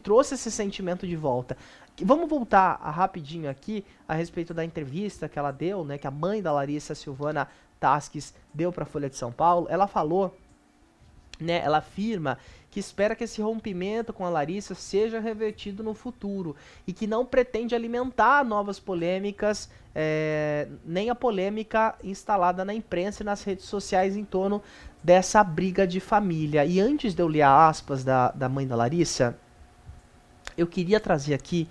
trouxe esse sentimento de volta. Vamos voltar rapidinho aqui a respeito da entrevista que ela deu, né, que a mãe da Larissa, Silvana Tasques, deu para a Folha de São Paulo. Ela falou, né, ela afirma que espera que esse rompimento com a Larissa seja revertido no futuro e que não pretende alimentar novas polêmicas, nem a polêmica instalada na imprensa e nas redes sociais em torno dessa briga de família. E antes de eu ler aspas da mãe da Larissa, eu queria trazer aqui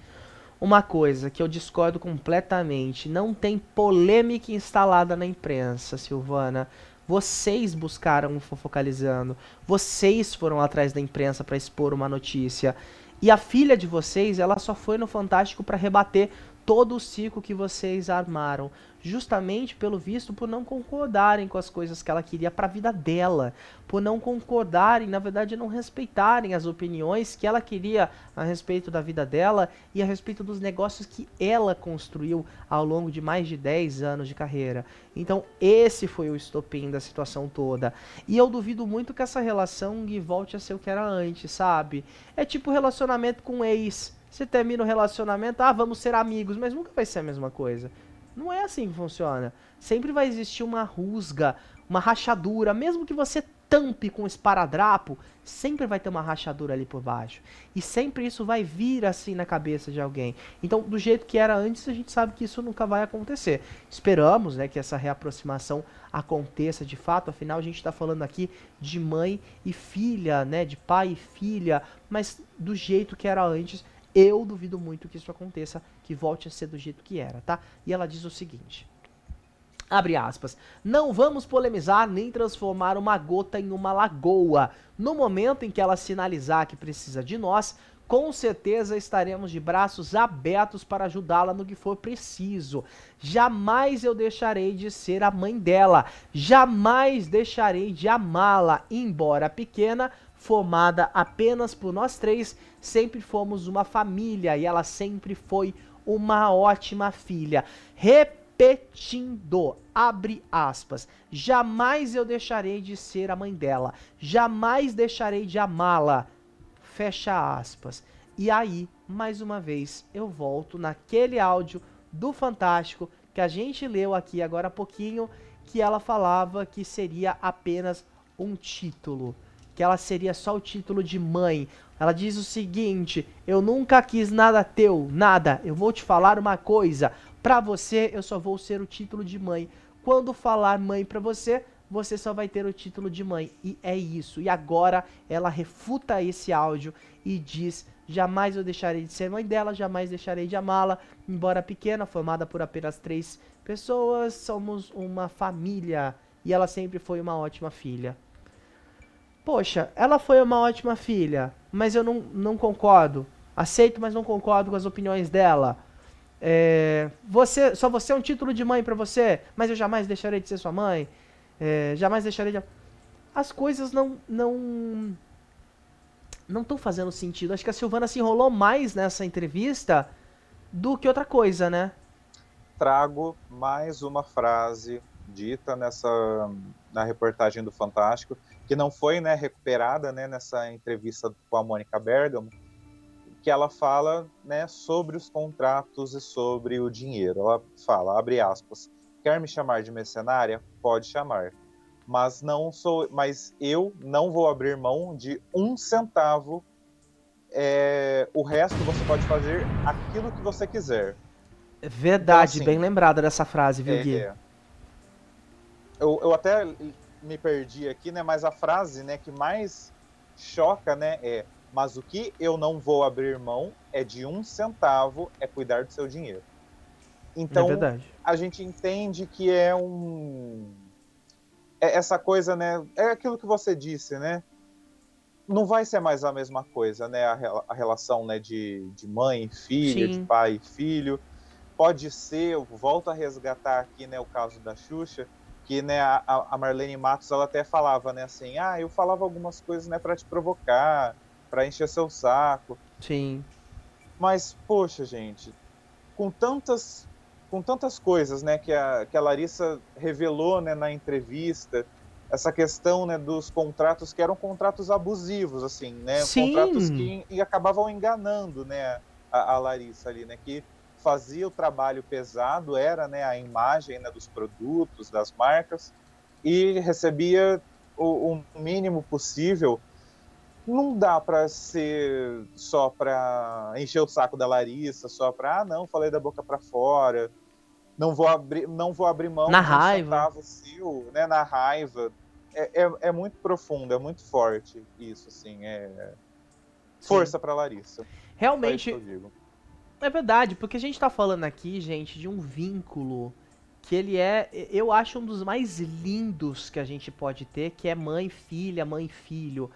uma coisa que eu discordo completamente. Não tem polêmica instalada na imprensa, Silvana. Vocês buscaram o Fofocalizando. Vocês foram atrás da imprensa para expor uma notícia. E a filha de vocês, ela só foi no Fantástico para rebater todo o circo que vocês armaram. Justamente, pelo visto, por não concordarem com as coisas que ela queria para a vida dela. Por não concordarem, na verdade, não respeitarem as opiniões que ela queria a respeito da vida dela e a respeito dos negócios que ela construiu ao longo de mais de 10 anos de carreira. Então, esse foi o estopim da situação toda. E eu duvido muito que essa relação volte a ser o que era antes, sabe? É tipo relacionamento com ex. Você termina o relacionamento, vamos ser amigos, mas nunca vai ser a mesma coisa. Não é assim que funciona. Sempre vai existir uma rusga, uma rachadura, mesmo que você tampe com esparadrapo, sempre vai ter uma rachadura ali por baixo. E sempre isso vai vir assim na cabeça de alguém. Então, do jeito que era antes, a gente sabe que isso nunca vai acontecer. Esperamos, né, que essa reaproximação aconteça de fato, afinal a gente está falando aqui de mãe e filha, né, de pai e filha, mas do jeito que era antes, eu duvido muito que isso aconteça, que volte a ser do jeito que era, tá? E ela diz o seguinte, abre aspas, não vamos polemizar nem transformar uma gota em uma lagoa. No momento em que ela sinalizar que precisa de nós, com certeza estaremos de braços abertos para ajudá-la no que for preciso. Jamais eu deixarei de ser a mãe dela. Jamais deixarei de amá-la, embora pequena, formada apenas por nós três, sempre fomos uma família e ela sempre foi uma ótima filha. Repetindo, abre aspas, jamais eu deixarei de ser a mãe dela, jamais deixarei de amá-la, fecha aspas. E aí, mais uma vez, eu volto naquele áudio do Fantástico que a gente leu aqui agora há pouquinho, que ela falava que seria apenas um título, que ela seria só o título de mãe. Ela diz o seguinte, eu nunca quis nada teu, nada, eu vou te falar uma coisa, pra você eu só vou ser o título de mãe. Quando falar mãe pra você, você só vai ter o título de mãe. E é isso. E agora ela refuta esse áudio e diz, jamais eu deixarei de ser mãe dela, jamais deixarei de amá-la, embora pequena, formada por apenas 3 pessoas, somos uma família. E ela sempre foi uma ótima filha. Poxa, ela foi uma ótima filha, mas eu não concordo. Aceito, mas não concordo com as opiniões dela. Só você é um título de mãe pra você, mas eu jamais deixarei de ser sua mãe. Jamais deixarei de... As coisas não estão fazendo sentido. Acho que a Silvana se enrolou mais nessa entrevista do que outra coisa, né? Trago mais uma frase dita na reportagem do Fantástico, que não foi, né, recuperada, né, nessa entrevista com a Mônica Bergamo, que ela fala, né, sobre os contratos e sobre o dinheiro. Ela fala, abre aspas, quer me chamar de mercenária? Pode chamar. Mas eu não vou abrir mão de 1 centavo. O resto você pode fazer aquilo que você quiser. Então, Verdade, bem assim, lembrada dessa frase, viu, Gui? eu até me perdi aqui, né? Mas a frase, né, que mais choca, né, mas o que eu não vou abrir mão é de 1 centavo, é cuidar do seu dinheiro. É Então, verdade. a gente entende que essa coisa, né, é aquilo que você disse, né? Não vai ser mais a mesma coisa, né? A relação, né, de mãe e filha, de Sim. pai e filho. Pode ser, eu volto a resgatar aqui, né, o caso da Xuxa, que, né, a Marlene Matos, ela até falava, né, assim, eu falava algumas coisas, né, para te provocar, para encher seu saco. Sim. Mas, poxa, gente, com tantas coisas, né, que a Larissa revelou, né, na entrevista, essa questão, né, dos contratos que eram contratos abusivos, assim, né, contratos Sim, que acabavam enganando, né, a Larissa ali, né, que fazia o trabalho pesado, era, né, a imagem, né, dos produtos, das marcas, e recebia o mínimo possível. Não dá para ser só para encher o saco da Larissa, só para, ah, não, falei da boca para fora, não vou abrir na mão de um raiva. centavo seu, né, na raiva. É muito profundo, é muito forte isso, assim, Sim. força para Larissa. Só isso que Realmente, eu digo. é verdade, porque a gente tá falando aqui, gente, de um vínculo que ele é, eu acho, um dos mais lindos que a gente pode ter, que é mãe, filha, mãe, filho.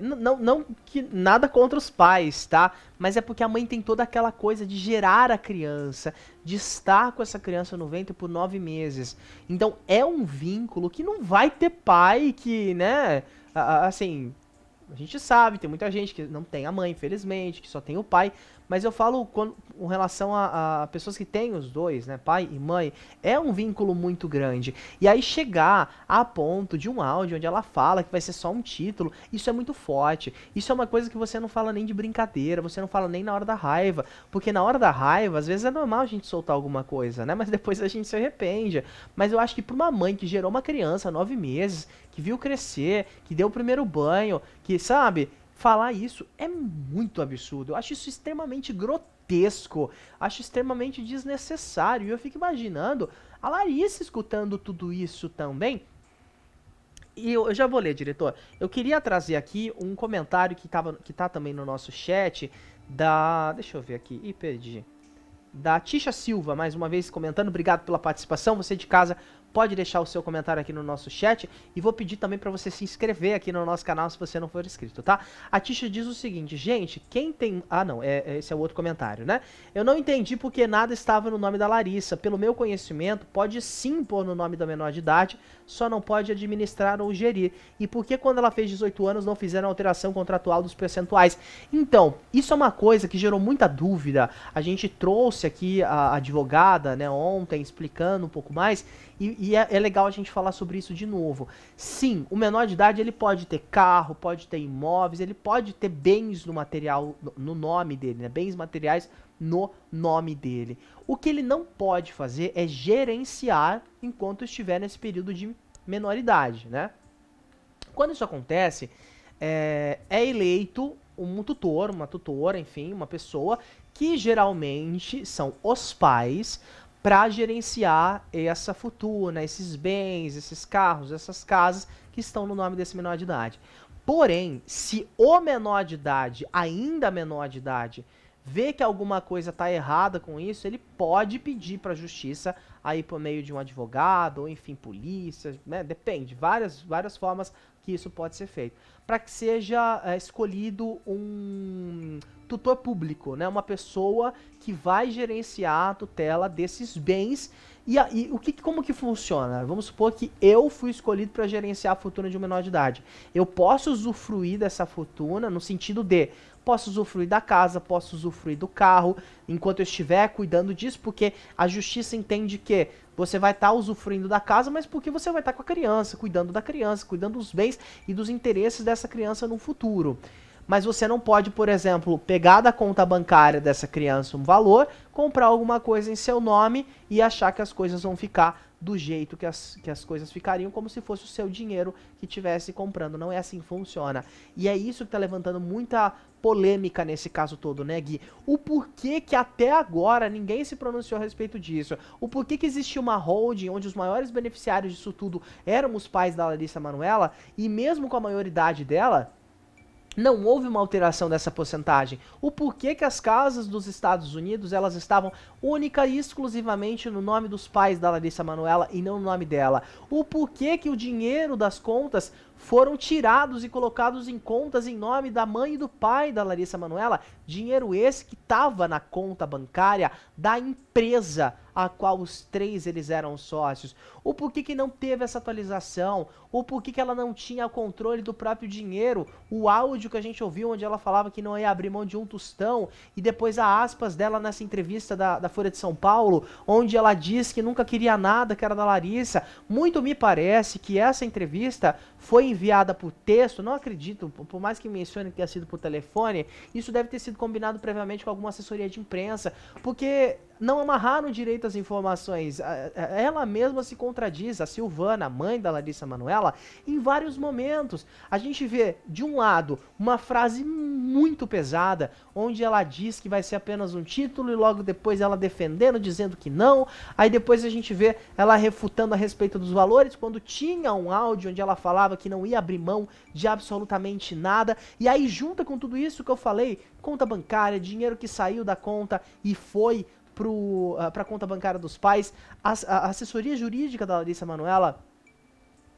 Não que nada contra os pais, tá? Mas é porque a mãe tem toda aquela coisa de gerar a criança, de estar com essa criança no ventre por 9 meses. Então é um vínculo que não vai ter pai que, né? Assim, a gente sabe, tem muita gente que não tem a mãe, infelizmente, que só tem o pai. Mas eu falo com relação a pessoas que têm os dois, né? Pai e mãe, é um vínculo muito grande. E aí chegar a ponto de um áudio onde ela fala que vai ser só um título, isso é muito forte. Isso é uma coisa que você não fala nem de brincadeira, você não fala nem na hora da raiva. Porque na hora da raiva, às vezes é normal a gente soltar alguma coisa, né? Mas depois a gente se arrepende. Mas eu acho que pra uma mãe que gerou uma criança 9 meses, que viu crescer, que deu o primeiro banho, que, sabe, falar isso é muito absurdo. Eu acho isso extremamente grotesco. Acho extremamente desnecessário. E eu fico imaginando a Larissa escutando tudo isso também. E eu já vou ler, diretor. Eu queria trazer aqui um comentário que tá também no nosso chat da. Deixa eu ver aqui. Ih, perdi. Da Tisha Silva, mais uma vez comentando. Obrigado pela participação. Você de casa pode deixar o seu comentário aqui no nosso chat. E vou pedir também para você se inscrever aqui no nosso canal se você não for inscrito, tá? A Tisha diz o seguinte, gente, quem tem... Ah, não, esse é o outro comentário, né? Eu não entendi porque nada estava no nome da Larissa. Pelo meu conhecimento, pode sim pôr no nome da menor de idade, só não pode administrar ou gerir. E por que quando ela fez 18 anos não fizeram alteração contratual dos percentuais? Então, isso é uma coisa que gerou muita dúvida. A gente trouxe aqui a advogada, né, ontem, explicando um pouco mais, e é legal a gente falar sobre isso de novo. Sim, o menor de idade ele pode ter carro, pode ter imóveis, ele pode ter bens no material, no nome dele, né, bens materiais no nome dele. O que ele não pode fazer é gerenciar enquanto estiver nesse período de menoridade, né? Quando isso acontece, é eleito um tutor, uma tutora, enfim, uma pessoa que geralmente são os pais para gerenciar essa fortuna, esses bens, esses carros, essas casas que estão no nome desse menor de idade. Porém, se o menor de idade, ainda menor de idade, vê que alguma coisa está errada com isso, ele pode pedir para a justiça aí por meio de um advogado ou enfim polícia, né? Depende, várias formas que isso pode ser feito, para que seja escolhido um tutor público, né? Uma pessoa que vai gerenciar a tutela desses bens. E como que funciona? Vamos supor que eu fui escolhido para gerenciar a fortuna de um menor de idade. Eu posso usufruir dessa fortuna no sentido de posso usufruir da casa, posso usufruir do carro, enquanto eu estiver cuidando disso, porque a justiça entende que você vai estar usufruindo da casa, mas porque você vai estar com a criança, cuidando dos bens e dos interesses dessa criança no futuro. Mas você não pode, por exemplo, pegar da conta bancária dessa criança um valor, comprar alguma coisa em seu nome e achar que as coisas vão ficar do jeito que as coisas ficariam, como se fosse o seu dinheiro que estivesse comprando. Não é assim que funciona. E é isso que está levantando muita polêmica nesse caso todo, né, Gui? O porquê que até agora ninguém se pronunciou a respeito disso. O porquê que existia uma holding onde os maiores beneficiários disso tudo eram os pais da Larissa Manoela e mesmo com a maioridade dela, não houve uma alteração dessa porcentagem. O porquê que as casas dos Estados Unidos elas estavam única e exclusivamente no nome dos pais da Larissa Manoela e não no nome dela. O porquê que o dinheiro das contas foram tirados e colocados em contas em nome da mãe e do pai da Larissa Manoela, dinheiro esse que estava na conta bancária da empresa a qual os três eles eram sócios. O porquê que não teve essa atualização, o porquê que ela não tinha o controle do próprio dinheiro, o áudio que a gente ouviu onde ela falava que não ia abrir mão de um tostão, e depois a aspas dela nessa entrevista da Folha de São Paulo, onde ela diz que nunca queria nada que era da Larissa. Muito me parece que essa entrevista foi enviada por texto, não acredito, por mais que mencione que tenha sido por telefone, isso deve ter sido combinado previamente com alguma assessoria de imprensa, porque não amarraram direito as informações. Ela mesma se contradiz, a Silvana, mãe da Larissa Manoela, em vários momentos. A gente vê, de um lado, uma frase muito pesada, onde ela diz que vai ser apenas um título, e logo depois ela defendendo, dizendo que não. Aí depois a gente vê ela refutando a respeito dos valores, quando tinha um áudio onde ela falava que não ia abrir mão de absolutamente nada. E aí junta com tudo isso que eu falei, conta bancária, dinheiro que saiu da conta e foi para a conta bancária dos pais. A assessoria jurídica da Larissa Manoela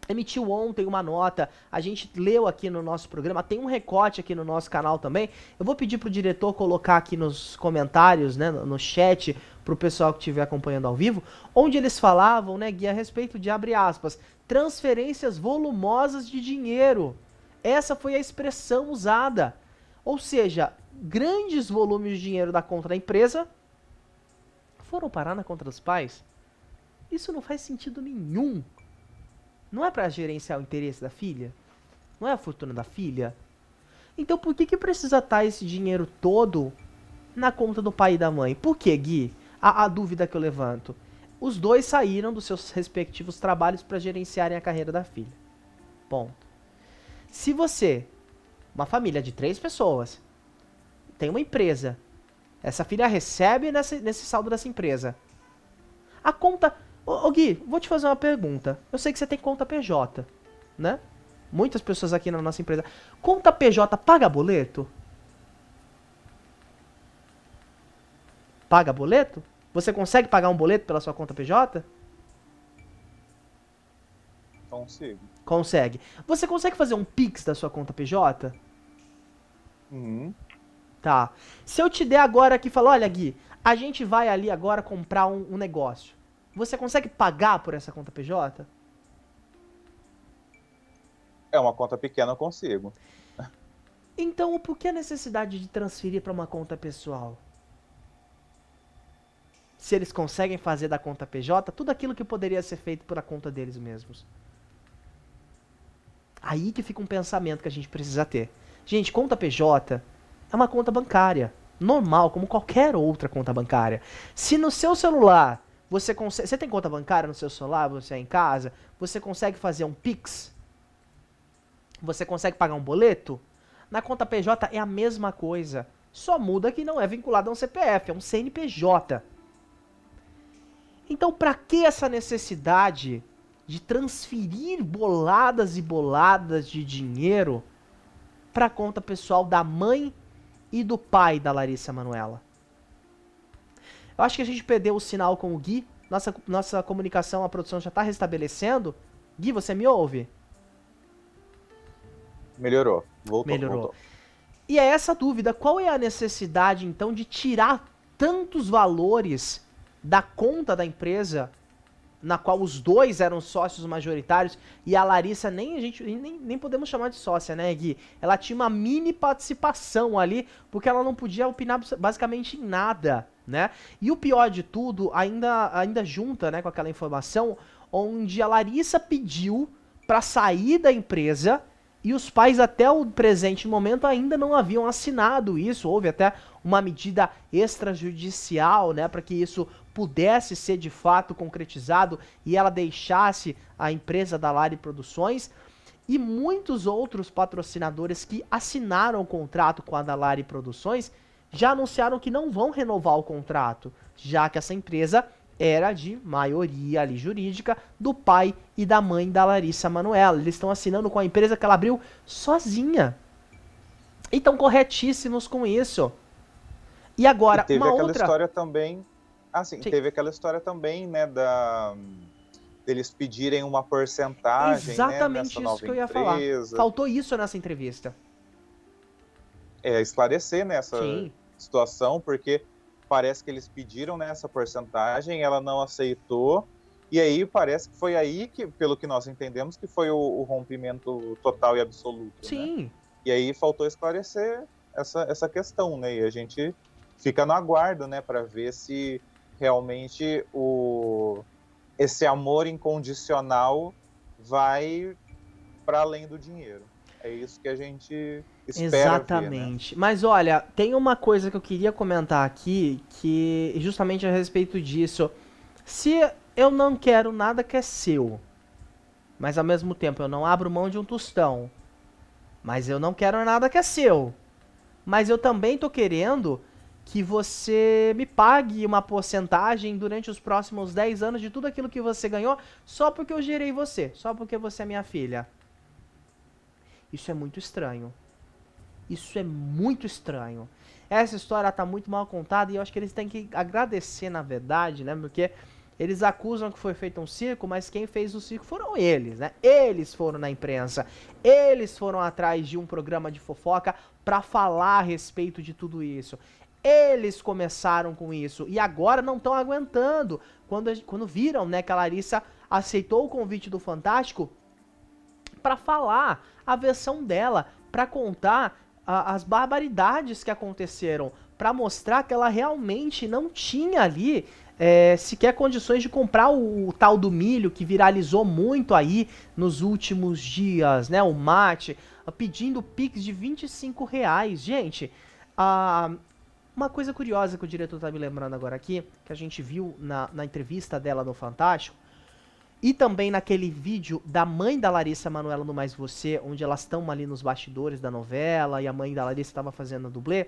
emitiu ontem uma nota, a gente leu aqui no nosso programa, tem um recorte aqui no nosso canal também. Eu vou pedir pro diretor colocar aqui nos comentários, né, no chat, pro pessoal que estiver acompanhando ao vivo, onde eles falavam, né, Gui, a respeito de, abre aspas, transferências volumosas de dinheiro. Essa foi a expressão usada. Ou seja, grandes volumes de dinheiro da conta da empresa foram parar na conta dos pais. Isso não faz sentido nenhum. Não é para gerenciar o interesse da filha? Não é a fortuna da filha? Então por que precisa estar esse dinheiro todo na conta do pai e da mãe? Por que, Gui? A dúvida que eu levanto. Os dois saíram dos seus respectivos trabalhos para gerenciarem a carreira da filha. Ponto. Se você, uma família de 3 pessoas, tem uma empresa, essa filha recebe nesse saldo dessa empresa, a conta... Ô Gui, vou te fazer uma pergunta. Eu sei que você tem conta PJ, né? Muitas pessoas aqui na nossa empresa. Conta PJ paga boleto? Paga boleto? Você consegue pagar um boleto pela sua conta PJ? Consigo. Consegue. Você consegue fazer um Pix da sua conta PJ? Tá. Se eu te der agora aqui e falar, olha Gui, a gente vai ali agora comprar um negócio. Você consegue pagar por essa conta PJ? É uma conta pequena, eu consigo. Então, por que a necessidade de transferir para uma conta pessoal? Se eles conseguem fazer da conta PJ tudo aquilo que poderia ser feito por a conta deles mesmos. Aí que fica um pensamento que a gente precisa ter. Gente, conta PJ é uma conta bancária, normal, como qualquer outra conta bancária. Se no seu celular você consegue... Você tem conta bancária no seu celular, você é em casa, você consegue fazer um Pix? Você consegue pagar um boleto? Na conta PJ é a mesma coisa. Só muda que não é vinculado a um CPF, é um CNPJ. Então, para que essa necessidade de transferir boladas e boladas de dinheiro para a conta pessoal da mãe e do pai da Larissa Manoela? Eu acho que a gente perdeu o sinal com o Gui. Nossa comunicação, a produção já está restabelecendo. Gui, você me ouve? Melhorou. Voltou. E é essa dúvida. Qual é a necessidade, então, de tirar tantos valores da conta da empresa, na qual os dois eram sócios majoritários, e a Larissa nem podemos chamar de sócia, né, Gui? Ela tinha uma mini participação ali, porque ela não podia opinar basicamente em nada, né? E o pior de tudo, ainda junta, né, com aquela informação, onde a Larissa pediu para sair da empresa, e os pais até o presente momento ainda não haviam assinado isso. Houve até uma medida extrajudicial, né, para que isso pudesse ser de fato concretizado e ela deixasse a empresa da Lari Produções. E muitos outros patrocinadores que assinaram o contrato com a Dalari Produções já anunciaram que não vão renovar o contrato, já que essa empresa era de maioria ali jurídica do pai e da mãe da Larissa Manoela. Eles estão assinando com a empresa que ela abriu sozinha. E estão corretíssimos com isso. E agora, teve uma aquela outra... história também... Assim, Sim. teve aquela história também, né, deles pedirem uma porcentagem, né, Exatamente nessa isso nova que eu ia falar. empresa. Faltou isso nessa entrevista. Esclarecer nessa Sim, situação, porque parece que eles pediram, né, essa porcentagem, ela não aceitou, e aí parece que foi aí que, pelo que nós entendemos, que foi o rompimento total e absoluto, né? sim. E aí faltou esclarecer essa questão, né? E a gente fica no aguardo, né, para ver se realmente esse amor incondicional vai para além do dinheiro. É isso que a gente espera ver, né? Exatamente. Mas olha, tem uma coisa que eu queria comentar aqui, que justamente a respeito disso. Se eu não quero nada que é seu, mas ao mesmo tempo eu não abro mão de um tostão, mas eu não quero nada que é seu, mas eu também tô querendo que você me pague uma porcentagem durante os próximos 10 anos de tudo aquilo que você ganhou, só porque eu gerei você, só porque você é minha filha. Isso é muito estranho. Isso é muito estranho. Essa história tá muito mal contada e eu acho que eles têm que agradecer, na verdade, né? Porque eles acusam que foi feito um circo, mas quem fez o circo foram eles, né? Eles foram na imprensa. Eles foram atrás de um programa de fofoca pra falar a respeito de tudo isso. Eles começaram com isso e agora não estão aguentando. Quando viram, né, que a Larissa aceitou o convite do Fantástico pra falar a versão dela, pra contar as barbaridades que aconteceram, pra mostrar que ela realmente não tinha ali sequer condições de comprar o tal do milho que viralizou muito aí nos últimos dias, né? O mate, pedindo Pix de R$ 25. Gente, uma coisa curiosa que o diretor tá me lembrando agora aqui, que a gente viu na entrevista dela no Fantástico, e também naquele vídeo da mãe da Larissa Manoela no Mais Você, onde elas estão ali nos bastidores da novela e a mãe da Larissa estava fazendo a dublê.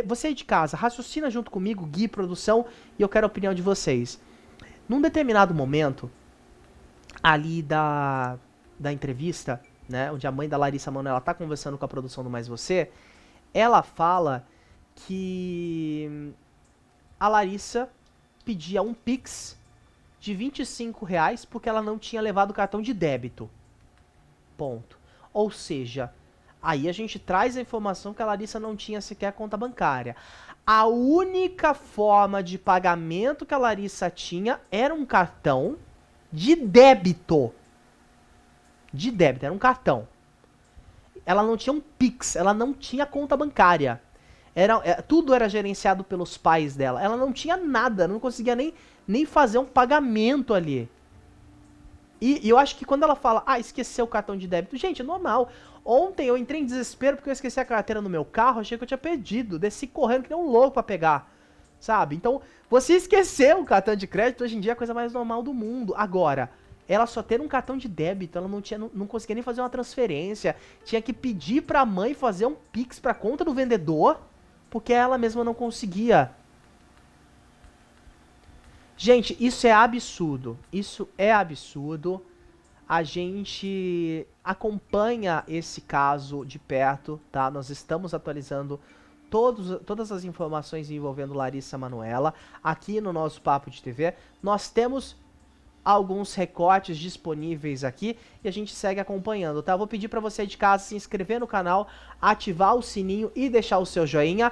Você aí de casa, raciocina junto comigo, Gui, produção, e eu quero a opinião de vocês. Num determinado momento, ali da entrevista, né, onde a mãe da Larissa Manoela tá conversando com a produção do Mais Você, ela fala que a Larissa pedia um Pix de R$ 25 porque ela não tinha levado o cartão de débito. Ponto. Ou seja, aí a gente traz a informação que a Larissa não tinha sequer conta bancária. A única forma de pagamento que a Larissa tinha era um cartão de débito. De débito, era um cartão. Ela não tinha um Pix, ela não tinha conta bancária. Tudo era gerenciado pelos pais dela. Ela não tinha nada, não conseguia nem fazer um pagamento ali. E eu acho que quando ela fala, esqueceu o cartão de débito, gente, é normal. Ontem eu entrei em desespero porque eu esqueci a carteira no meu carro, achei que eu tinha perdido. Desci correndo que nem um louco pra pegar, sabe? Então, você esqueceu o cartão de crédito, hoje em dia é a coisa mais normal do mundo. Agora, ela só ter um cartão de débito, ela não conseguia nem fazer uma transferência. Tinha que pedir pra mãe fazer um Pix pra conta do vendedor, porque ela mesma não conseguia. Gente, isso é absurdo. Isso é absurdo. A gente acompanha esse caso de perto, tá? Nós estamos atualizando todas as informações envolvendo Larissa Manoela aqui no nosso Papo de TV. Nós temos alguns recortes disponíveis aqui e a gente segue acompanhando, tá? Eu vou pedir para você de casa se inscrever no canal, ativar o sininho e deixar o seu joinha.